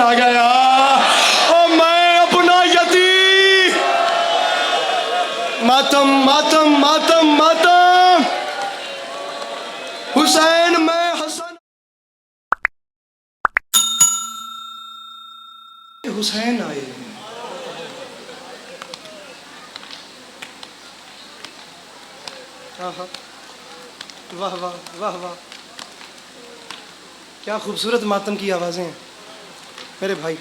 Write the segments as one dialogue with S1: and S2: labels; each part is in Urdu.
S1: آ گیا اور میں اپنا یتیم ماتم ماتم ماتم ماتم حسین میں حسن حسین آئے واہ واہ واہ واہ کیا خوبصورت ماتم کی آوازیں ہیں میرے بھائی.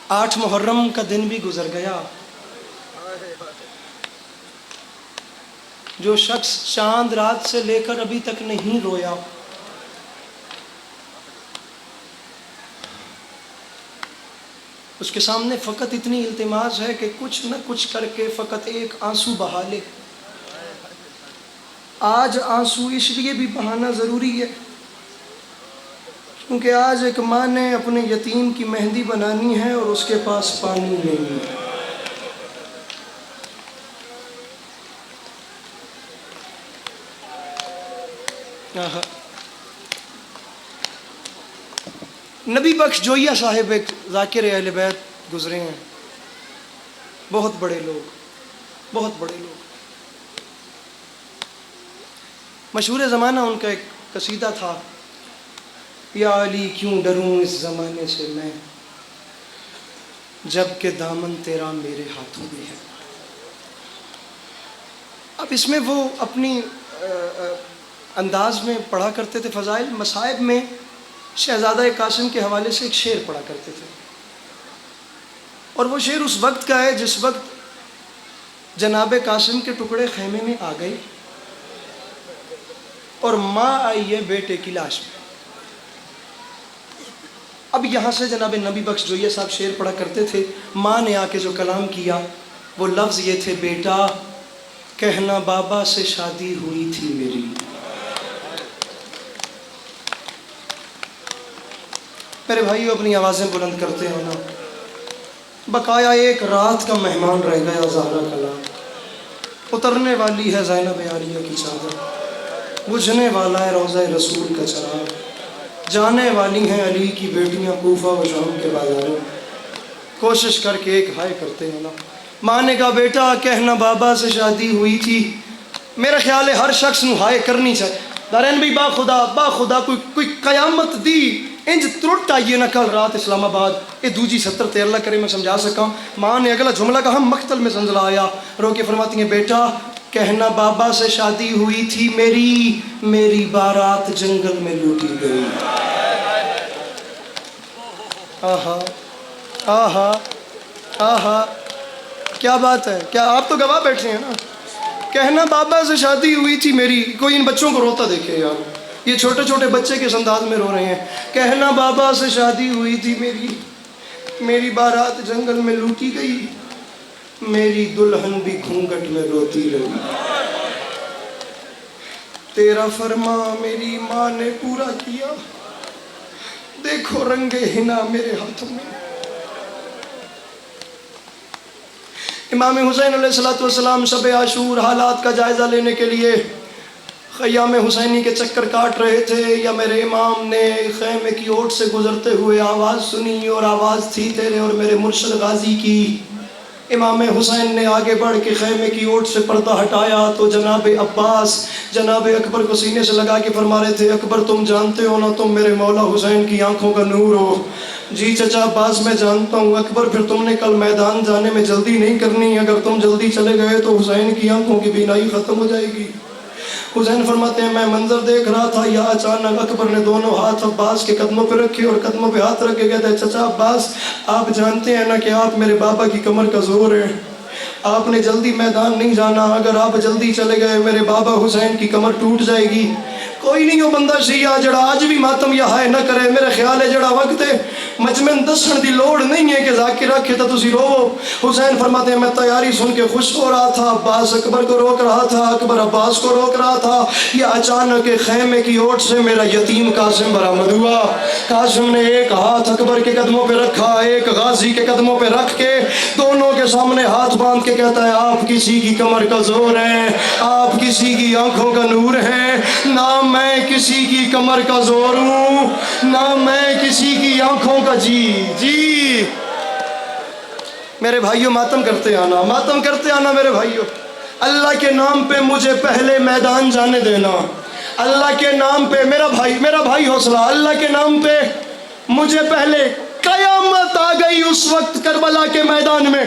S1: 8 محرم کا دن بھی گزر گیا. جو شخص چاند رات سے لے کر ابھی تک نہیں رویا اس کے سامنے فقط اتنی التماس ہے کہ کچھ نہ کچھ کر کے فقط ایک آنسو بہا لے. آج آنسو اس لیے بھی بہانا ضروری ہے کیونکہ آج ایک ماں نے اپنے یتیم کی مہندی بنانی ہے اور اس کے پاس پانی نہیں ہے. نبی بخش جوئیہ صاحب ایک ذاکر اہل بیت گزرے ہیں. بہت بڑے لوگ بہت بڑے لوگ. مشہور زمانہ ان کا ایک قصیدہ تھا یا علی کیوں ڈروں اس زمانے سے میں جب کہ دامن تیرا میرے ہاتھوں میں ہے. اب اس میں وہ اپنی انداز میں پڑھا کرتے تھے. فضائل مصائب میں شہزادہ قاسم کے حوالے سے ایک شعر پڑھا کرتے تھے اور وہ شعر اس وقت کا ہے جس وقت جناب قاسم کے ٹکڑے خیمے میں آ گئے اور ماں آئی ہے بیٹے کی لاش میں. اب یہاں سے جناب نبی بخش جوئیہ صاحب شعر پڑھا کرتے تھے. ماں نے آ کے جو کلام کیا وہ لفظ یہ تھے بیٹا کہنا بابا سے شادی ہوئی تھی میری. میرے بھائیو اپنی آوازیں بلند کرتے ہیں نا. بقایا ایک رات کا مہمان رہ گیا زہرا کلام. اترنے والی ہے زینب عالیہ کی چادر بجھنے والا ہے روضہ رسول کا چراغ. جانے والی ہیں علی کی بیٹیاں کوفہ و شام کے بازاروں. کوشش کر کے ایک ہائے کرتے ہیں نا. ماں نے کہا بیٹا کہنا بابا سے شادی ہوئی تھی. میرا خیال ہے ہر شخص نو ہائے کرنی چاہیے. دارین بھی با خدا کوئی قیامت دی انج ترٹ آئیے نہ کل رات اسلام آباد یہ دوجی 70 تے اللہ کرے میں سمجھا سکا. ماں نے اگلا جملہ کہا مقتل میں زلزلہ آیا. رو کے فرماتی ہیں بیٹا کہنا بابا سے شادی ہوئی تھی میری بارات جنگل میں لوٹی گئی. آہا آہا آہا کیا بات ہے. کیا آپ تو گواہ بیٹھے ہیں نا. کہنا بابا سے شادی ہوئی تھی میری. کوئی ان بچوں کو روتا دیکھے یار. یہ چھوٹے چھوٹے بچے کس انداز میں رو رہے ہیں. کہنا بابا سے شادی ہوئی تھی میری بارات جنگل میں لوٹی گئی. میری دلہن بھی گھونگھٹ میں روتی رہی. تیرا فرما میری ماں نے پورا کیا. دیکھو رنگ حنا میرے ہاتھوں میں. امام حسین علیہ السلام شب عاشور حالات کا جائزہ لینے کے لیے خیام حسینی کے چکر کاٹ رہے تھے. یا میرے امام نے خیمے کی اوٹ سے گزرتے ہوئے آواز سنی اور آواز تھی تیرے اور میرے مرشد غازی کی. امام حسین نے آگے بڑھ کے خیمے کی اوٹ سے پردہ ہٹایا تو جناب عباس جناب اکبر کو سینے سے لگا کے فرما رہے تھے اکبر تم جانتے ہو نا تم میرے مولا حسین کی آنکھوں کا نور ہو. جی چچا عباس میں جانتا ہوں. اکبر پھر تم نے کل میدان جانے میں جلدی نہیں کرنی. اگر تم جلدی چلے گئے تو حسین کی آنکھوں کی بینائی ختم ہو جائے گی. حسین فرماتے ہیں میں منظر دیکھ رہا تھا یا اچانک اکبر نے دونوں ہاتھ عباس کے قدموں پہ رکھے اور قدموں پہ ہاتھ رکھ کے کہتے ہیں چچا عباس آپ جانتے ہیں نا کہ آپ میرے بابا کی کمر کا زور ہے. آپ نے جلدی میدان نہیں جانا. اگر آپ جلدی چلے گئے میرے بابا حسین کی کمر ٹوٹ جائے گی. کوئی نہیں وہ بندہ شیعہ جڑا آج بھی ماتم یا ہائے نہ کرے. میرے خیال ہے جڑا وقت ہے مجمع دسن دی لوڑ نہیں ہے کہ ذاکر رکھے تو تسی رو. حسین فرماتے ہیں میں تیاری سن کے خوش ہو رہا تھا, عباس اکبر کو روک رہا تھا, اکبر عباس کو روک رہا تھا. یہ اچانک خیمے کی اوٹ سے میرا یتیم قاسم برآمد ہوا. قاسم نے ایک ہاتھ اکبر کے قدموں پہ رکھا, ایک غازی کے قدموں پہ رکھ کے دونوں کے سامنے ہاتھ باندھ کے کہتا ہے آپ کسی کی کمر کا زور ہے, آپ کسی کی آنکھوں کا نور ہے, نہ میں کسی کی کمر کا زور ہوں, نہ میں کسی کی آنکھوں کا. جی میرے بھائیوں ماتم کرتے آنا, ماتم کرتے آنا میرے بھائیوں. اللہ کے نام پہ مجھے پہلے میدان جانے دینا, اللہ کے نام پہ میرا بھائی حوصلہ, اللہ کے نام پہ مجھے پہلے. قیامت آ گئی اس وقت کربلا کے میدان میں.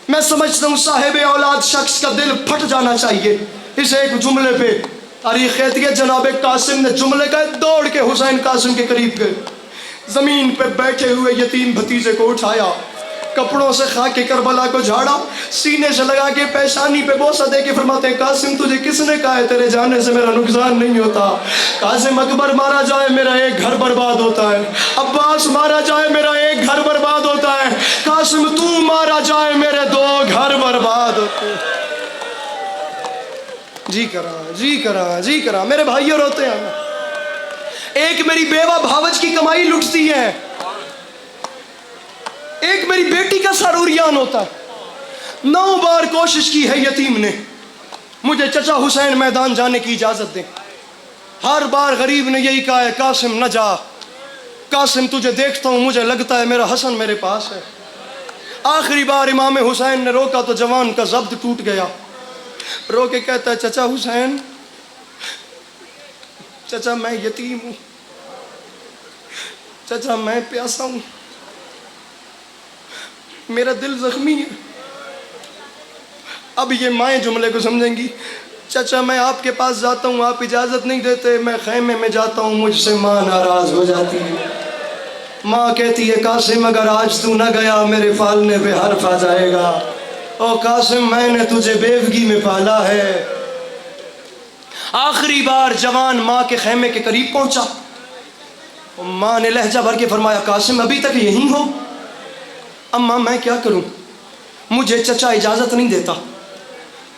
S1: میں سمجھتا ہوں صاحب اولاد شخص کا دل پھٹ جانا چاہیے اس ایک جملے پہ. تاریخ کہتی ہے جناب قاسم نے جملے کا دوڑ کے حسین قاسم کے قریب گئے, زمین پہ بیٹھے ہوئے یتیم بھتیجے کو اٹھایا, کپڑوں سے خاک کربلا کو جھاڑا, سینے سے لگا کے پیشانی پہ بوسہ دے کے فرماتے ہیں قاسم تجھے کس نے کہا ہے تیرے جانے سے میرا نقصان نہیں ہوتا. قاسم اکبر مارا جائے میرا ایک گھر برباد ہوتا ہے, عباس مارا جائے میرا ایک گھر برباد ہوتا ہے, قاسم تو مارا جائے میرے 2 گھر برباد ہوتے ہیں. جی کرا میرے بھائیوں روتے ہیں. ایک میری بیوہ بھاوج کی کمائی لٹتی ہے, ایک میری بیٹی کا سر عریان ہوتا ہے. 9 بار کوشش کی ہے یتیم نے مجھے چچا حسین میدان جانے کی اجازت دیں. ہر بار غریب نے یہی کہا ہے قاسم نہ جا, قاسم تجھے دیکھتا ہوں مجھے لگتا ہے میرا حسن میرے پاس ہے. آخری بار امام حسین نے روکا تو جوان کا ضبط ٹوٹ گیا. رو کے کہتا ہے چچا حسین, چچا میں یتیم ہوں, چچا میں پیاسا ہوں, میرا دل زخمی ہے. اب یہ مائیں جملے کو سمجھیں گی. چچا میں آپ کے پاس جاتا ہوں, آپ اجازت نہیں دیتے, میں خیمے میں جاتا ہوں, مجھ سے ماں ناراض ہو جاتی ہے. ماں کہتی ہے قاسم اگر آج تو نہ گیا میرے پالنے پہ حرف آ جائے گا. او قاسم میں نے تجھے بیوگی میں پالا ہے. آخری بار جوان ماں کے خیمے کے قریب پہنچا. ماں نے لہجہ بھر کے فرمایا قاسم ابھی تک یہیں ہو؟ اماں میں کیا کروں, مجھے چچا اجازت نہیں دیتا.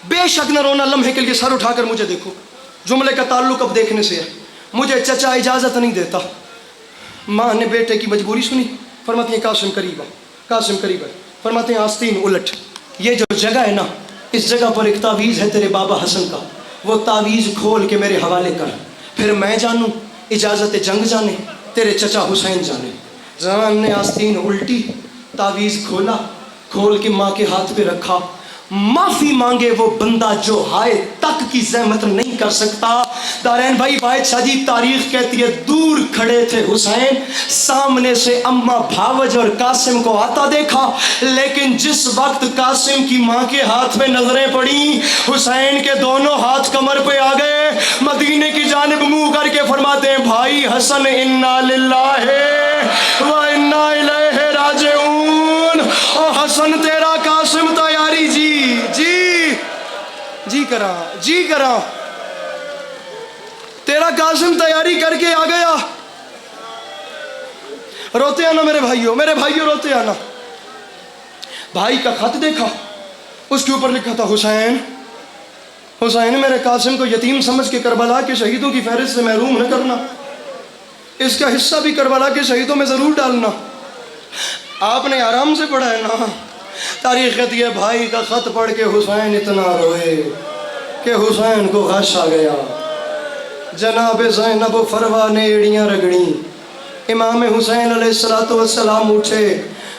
S1: بے شک نہ رونا, لمحے کے لیے سر اٹھا کر مجھے دیکھو, جملے کا تعلق اب دیکھنے سے ہے. مجھے چچا اجازت نہیں دیتا. ماں نے بیٹے کی مجبوری سنی, فرماتی ہیں قاسم قریب آ, قاسم قریب آ. فرماتے ہیں آستین الٹ, یہ جو جگہ ہے نا اس جگہ پر ایک تعویذ ہے تیرے بابا حسن کا, وہ تعویذ کھول کے میرے حوالے کر, پھر میں جانوں, اجازت جنگ جانے, تیرے چچا حسین جانے. جوان نے آستین الٹی, تعویذ کھولا, کھول کے ماں کے ہاتھ پہ رکھا. معافی مانگے وہ بندہ جو ہائے تک کی زحمت نہیں کر سکتا. دارین بھائی واحد شاہ جی تاریخ کہتی ہے دور کھڑے تھے حسین, سامنے سے اماں بھاوج اور قاسم کو آتا دیکھا, لیکن جس وقت قاسم کی ماں کے ہاتھ میں نظریں پڑیں حسین کے دونوں ہاتھ کمر پہ آ گئے. مدینے کی جانب منہ کر کے فرماتے ہیں بھائی حسن انا للہ و انا الیہ راجعون. او حسن تیرا قاسم تیاری جی کرا تیرا قاسم تیاری کر کے آ گیا. روتے آنا میرے بھائیوں روتے آنا. بھائی کا خط دیکھا, اس کے اوپر لکھا تھا حسین میرے قاسم کو یتیم سمجھ کے کربلا کے شہیدوں کی فہرست سے محروم نہ کرنا, اس کا حصہ بھی کربلا کے شہیدوں میں ضرور ڈالنا. آپ نے آرام سے پڑھا ہے نا. تاریخ کہتی ہے بھائی کا خط پڑھ کے حسین اتنا روئے کہ حسین کو غش آ گیا. جناب زینب و فروا نے ایڑیاں رگڑیں. امام حسین علیہ السلام اٹھے,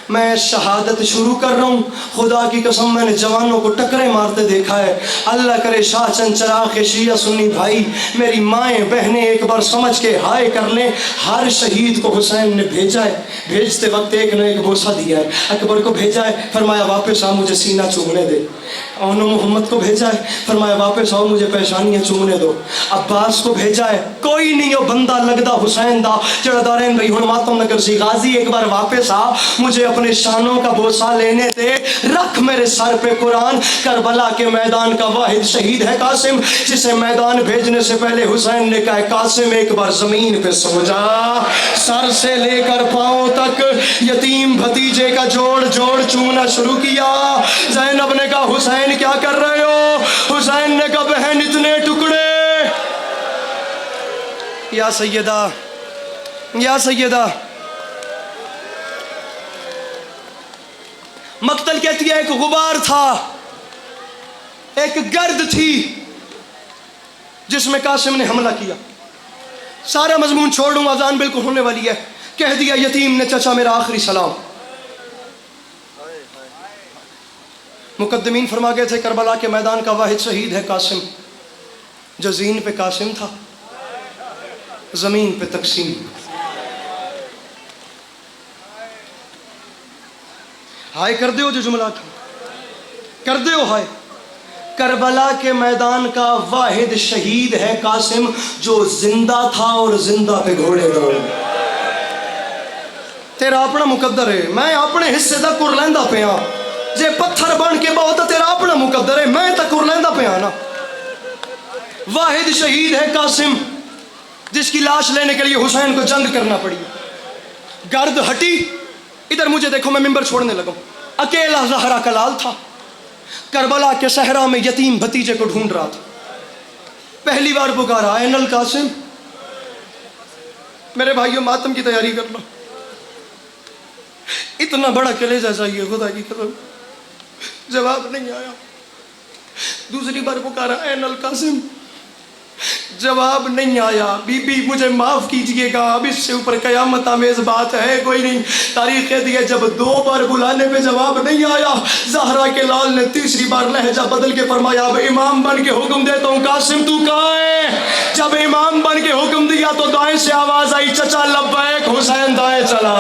S1: میں شہادت شروع کر رہا ہوں, خدا کی قسم میں نے جوانوں کو ٹکرے مارتے دیکھا ہے. اللہ کرے شاہ چند چراغ شیعہ سنی بھائی میری مائیں بہنیں ایک بار سمجھ کے ہائے کر لیں. ہر شہید کو حسین نے بھیجا ہے, بھیجتے وقت ایک نہ ایک بوسہ دیا ہے. اکبر کو بھیجا ہے, فرمایا واپس آ مجھے سینہ چومنے دے. اونو محمد کو بھیجا ہے, فرمایا واپس آؤ مجھے پیشانیاں چومنے دو. عباس کو بھیجا ہے, کوئی نہیں وہ بندہ لگدا حسین دا جڑا دارین بھائی ہن ماتم نہ کرسی. غازی ایک بار واپس آ مجھے اپنے شانوں کا بوسہ لینے دے، رکھ میرے سر پہ قرآن، کربلا کے میدان کا واحد شہید ہے قاسم، جسے میدان بھیجنے سے پہلے حسین نے کہا قاسم ایک بار زمین پہ سو جا، سر سے لے کر پاؤں تک یتیم بھتیجے کا جوڑ جوڑ چومنا شروع کیا۔ زینب نے کہا حسین کیا کر رہے ہو؟ حسین نے کہا بہن اتنے ٹکڑے۔ یا سیدہ، یا سیدہ، مقتل کہتی ہے ایک غبار تھا، ایک گرد تھی جس میں قاسم نے حملہ کیا۔ سارا مضمون چھوڑوں، اذان بالکل ہونے والی ہے۔ کہہ دیا یتیم نے چچا میرا آخری سلام۔ مقدمین فرما گئے تھے کربلا کے میدان کا واحد شہید ہے قاسم، جو زین پہ قاسم تھا زمین پہ تقسیم۔ ہائے کر دے ہو جو جملہ تھا، کر دے ہو ہائے۔ کربلا کے میدان کا واحد شہید ہے قاسم، جو زندہ تھا اور زندہ پہ گھوڑے دوڑ۔ تیرا اپنا مقدر ہے، میں اپنے حصے دا کر لیندہ پہ ہاں، جے پتھر بن کے بہت تیرا اپنا مقدر ہے، میں تا کر لیندہ پہ آنا۔ واحد شہید ہے قاسم، جس کی لاش لینے کے لیے حسین کو جنگ کرنا پڑی۔ گرد ہٹی، ادھر مجھے دیکھو، میں ممبر چھوڑنے لگا، اکیلا زہرا کا لال تھا، کربلا کے صحرا میں یتیم بھتیجے کو ڈھونڈ رہا تھا۔ پہلی بار پکارا این القاسم، میرے بھائیوں ماتم کی تیاری کر لو، اتنا بڑا کلیجہ چاہیے خدا کی قسم۔ جواب نہیں آیا۔ دوسری بار پکارا این القاسم، جواب نہیں آیا۔ بی بی مجھے معاف کیجئے گا، اب اس سے اوپر قیامت آمیز بات ہے کوئی نہیں۔ تاریخ کہتی ہے جب 2 بار بلانے پہ جواب نہیں آیا، زہرا کے لال نے تیسری بار لہجہ بدل کے فرمایا اب امام بن کے حکم دیتا ہوں قاسم تو کہاں ہے؟ جب امام بن کے حکم دیا تو دائیں سے آواز آئی چچا لبیک، حسین دائیں چلا۔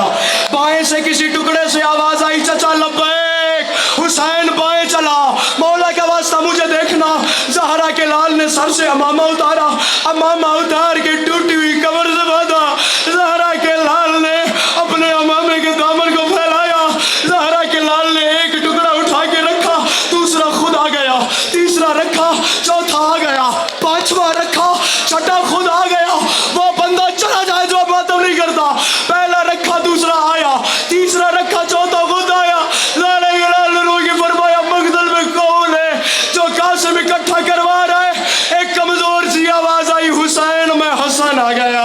S1: بائیں سے کسی ٹکڑے سے آواز آئی چچا لبیک، حسین بائیں چلا۔ مولا کا واسطہ مجھے دیکھنا، زہرا کے لال نے سر سے امامہ اتارا، امامہ اتار کے ٹوٹی ہوئی کمر سے باندھا۔ زہرا کے لال نے اپنے امامے کے دامن کو پھیلایا، زہرا کے لال نے ایک ٹکڑا اٹھا کے رکھا، دوسرا خود آ گیا، تیسرا رکھا، چوتھا آ گیا، پانچواں رکھا، چھٹا خود آ گیا۔ وہ بندہ چلا جائے جو ماتم نہیں کرتا، پہلا رکھا دوسرا آیا، تیسرا رکھا چوتھا خود آیا۔ زہرا کے لال نے رو کے فرمایا مقتل میں کون ہے جو قاسم اکٹھا کروا رہا ہے؟ ایک کمزور سی آواز آئی حسین میں حسن آ گیا،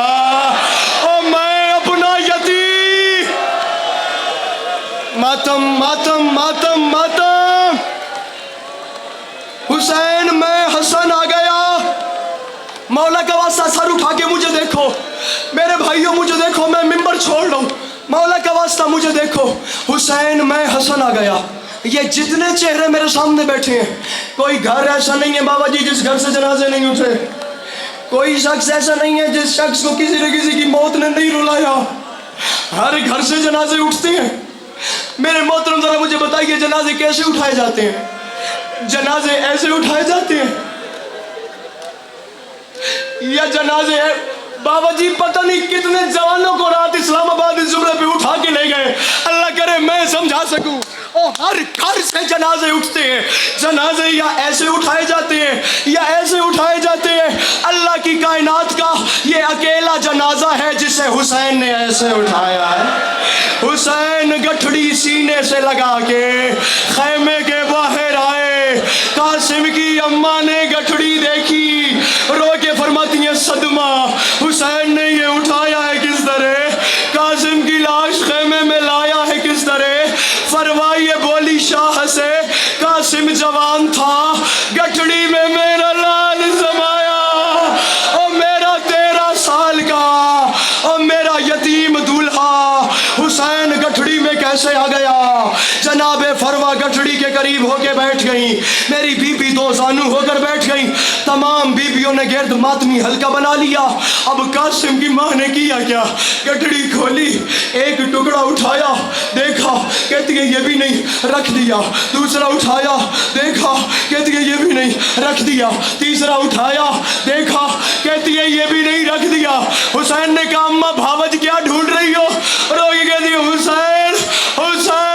S1: اور میں اپنا یتیم۔ ماتم ماتم ماتم ماتم، حسین میں حسن آ گیا۔ مولا کا واسطہ سر اٹھا کے مجھے دیکھو، میرے بھائیوں مجھے دیکھو، میں ممبر چھوڑ رہا ہوں، مولا کا واسطہ مجھے دیکھو، حسین میں حسن آ گیا۔ یہ جتنے چہرے میرے سامنے بیٹھے ہیں، کوئی گھر ایسا نہیں ہے بابا جی جس گھر سے جنازے نہیں اٹھے، کوئی شخص ایسا نہیں ہے جس شخص کو کسی نہ کسی کی موت نے نہیں رلایا، ہر گھر سے جنازے اٹھتے ہیں۔ میرے محترم ذرا مجھے بتائیے جنازے کیسے اٹھائے جاتے ہیں؟ جنازے ایسے اٹھائے جاتے ہیں یا جنازے بابا جی پتہ نہیں کتنے جوانوں کو رات اسلام آباد زمرے پہ اٹھا کے لے گئے، اللہ کرے میں سمجھا سکوں۔ اور ہر گھر سے جنازے اٹھتے ہیں، جنازے یا ایسے اٹھائے جاتے ہیں یا ایسے اٹھائے جاتے ہیں۔ اللہ کی کائنات کا یہ اکیلا جنازہ ہے جسے حسین نے ایسے اٹھایا ہے۔ حسین گٹھڑی سینے سے لگا کے خیمے کے باہر آئے، قاسم کی اماں نے گٹھڑی دیکھی، رو کے فرماتی ہیں صدمہ، حسین نے یہ اٹھایا ہے کس طرح، قاسم کی لاش خیمے میں لایا ہے کس طرح۔ فرمائیے بولی شاہ سے قاسم جوان تھا، گٹھڑی میں میرا لال سمایا، اور میرا 13 سال کا اور میرا یتیم دولہا حسین گٹھڑی میں کیسے آ گیا؟ جناب فروا گٹھڑی کے قریب ہو کے بیٹھ گئیں، میری بی بی 2 زانو ہو کر بیٹھ گئیں، تمام بیویوں نے گرد ماتمی حلقہ بنا لیا۔ اب قاسم کی ماں نے کیا کیا؟ گٹھڑی کھولی، ایک ٹکڑا اٹھایا، دیکھا، کہتی ہے یہ بھی نہیں، رکھ دیا۔ دوسرا اٹھایا، دیکھا، کہتی ہے یہ بھی نہیں، رکھ دیا۔ تیسرا اٹھایا، دیکھا، کہتی ہے یہ بھی نہیں، رکھ دیا۔ حسین نے کہا اماں بھاوج کیا ڈھونڈ رہی ہو؟ رو کے کہتی ہے حسین حسین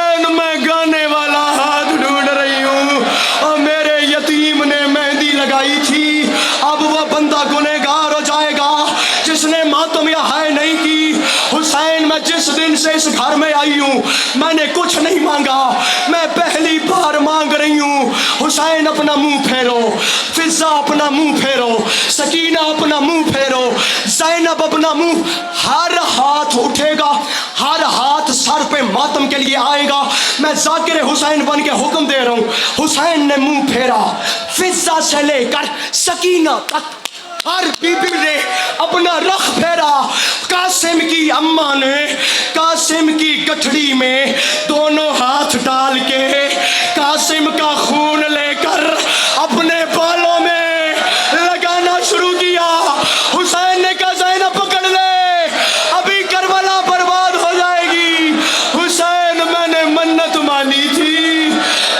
S1: دن سے اس گھر میں آئی ہوں میں نے کچھ نہیں مانگا, میں پہلی بار مانگ رہی ہوں. حسین اپنا منہ پھیرو, فضا اپنا منہ پھیرو, سکینہ اپنا منہ پھیرو, زینب اپنا منہ. ہر ہاتھ اٹھے گا, ہر ہاتھ سر پہ ماتم کے لیے آئے گا. میں ذاکر حسین بن کے حکم دے رہا ہوں. حسین نے منہ پھیرا, فضا سے لے کر سکینہ تک ہر بی بی نے اپنا رخ پھیرا. قاسم کی اماں نے قاسم کی گٹھڑی میں دونوں ہاتھ ڈال کے قاسم کا خون لے کر اپنے بالوں میں لگانا شروع کیا. حسین نے کہا زینب پکڑ لے, ابھی کربلا برباد ہو جائے گی. حسین میں نے منت مانی تھی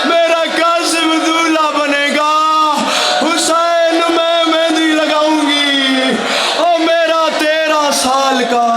S1: میرا قاسم دولہا بنے گا. حسین میں مہندی لگاؤں گی, او میرا 13 سال کا